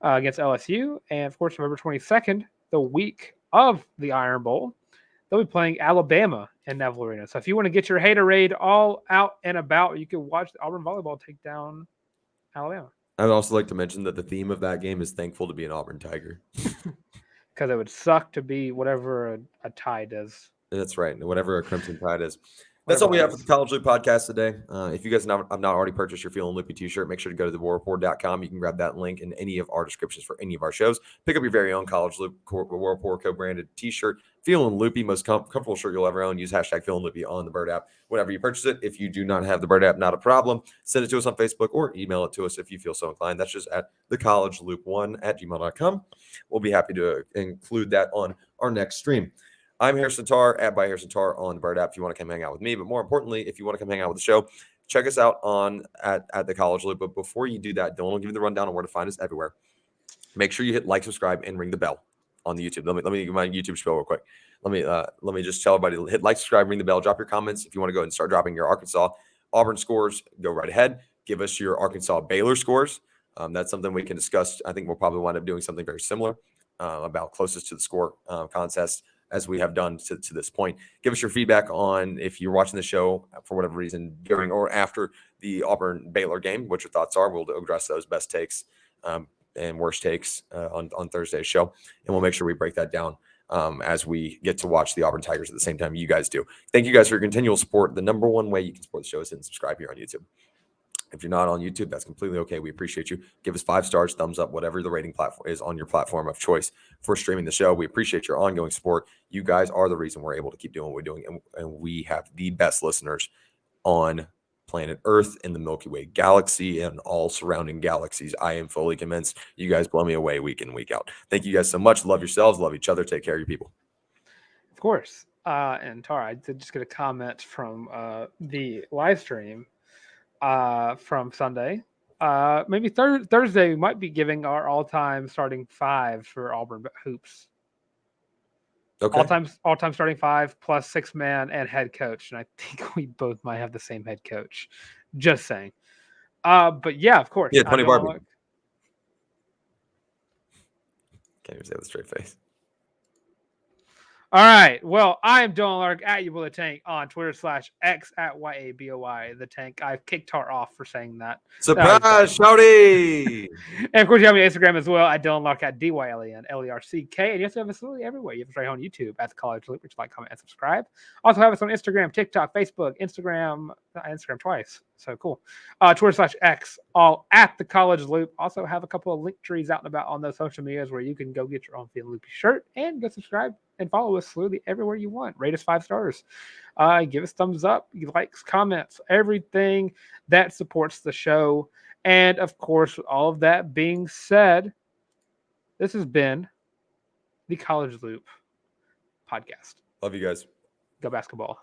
Against LSU. And of course, November 22nd, the week of the Iron Bowl, they'll be playing Alabama in Neville Arena. So if you want to get your Haterade all out and about, you can watch the Auburn volleyball take down Alabama. I'd also like to mention that the theme of that game is thankful to be an Auburn Tiger. Because it would suck to be whatever a Tide is. That's right. Whatever a Crimson Tide is. That's all we have for the College Loop podcast today. If you guys have not already purchased your Feeling Loopy t-shirt, make sure to go to thewarreport.com. You can grab that link in any of our descriptions for any of our shows. Pick up your very own College Loop War Report co-branded t-shirt. Feeling Loopy, most comfortable shirt you'll ever own. Use hashtag Feeling Loopy on the Bird app whenever you purchase it. If you do not have the Bird app, not a problem. Send it to us on Facebook or email it to us if you feel so inclined. That's just at thecollegeloop1@gmail.com. We'll be happy to include that on our next stream. I'm Harrison Tarr at by Harrison Tarr on the Bird app if you want to come hang out with me. But more importantly, if you want to come hang out with the show, check us out at the College Loop. But before you do that, don't give you the rundown on where to find us everywhere. Make sure you hit like, subscribe, and ring the bell on the YouTube. Let me give my YouTube spiel real quick. Let me just tell everybody to hit like, subscribe, ring the bell, drop your comments. If you want to go and start dropping your Arkansas Auburn scores, go right ahead. Give us your Arkansas Baylor scores. That's something we can discuss. I think we'll probably wind up doing something very similar about closest to the score contest, as we have done to this point. Give us your feedback on if you're watching the show for whatever reason during or after the Auburn Baylor game, what your thoughts are. We'll address those best takes and worst takes on Thursday's show. And we'll make sure we break that down as we get to watch the Auburn Tigers at the same time you guys do. Thank you guys for your continual support. The number one way you can support the show is to subscribe here on YouTube. If you're not on YouTube, that's completely okay. We appreciate you. Give us 5 stars, thumbs up, whatever the rating platform is on your platform of choice for streaming the show. We appreciate your ongoing support. You guys are the reason we're able to keep doing what we're doing. And we have the best listeners on planet Earth, in the Milky Way galaxy, and all surrounding galaxies. I am fully convinced. You guys blow me away week in, week out. Thank you guys so much. Love yourselves. Love each other. Take care of your people. Of course. And Tara, I did just get a comment from the live stream from Sunday. Maybe Thursday we might be giving our all-time starting 5 for Auburn hoops. Okay. All-time starting 5 plus 6-man and head coach, and I think we both might have the same head coach. Just saying. But yeah, of course. Yeah, Tony Barbie. Can't even say with a straight face. All right. Well, I am Dylan Larck at the Tank on Twitter /X at YABOY the Tank. I've kicked Tar off for saying that. Surprise, shouty! And of course, you have me on Instagram as well at Dylan Larck at DYLENLERCK. And you have to have us literally everywhere. You have us right on YouTube at the College Loop, which like, comment, and subscribe. Also have us on Instagram, TikTok, Facebook, Instagram twice. So cool. Twitter /X, all at the College Loop. Also have a couple of link trees out and about on those social medias where you can go get your own Feeling Loopy shirt and go subscribe and follow us literally everywhere you want. Rate us 5 stars. Give us thumbs up, likes, comments, everything that supports the show. And of course, with all of that being said, this has been the College Loop podcast. Love you guys. Go basketball.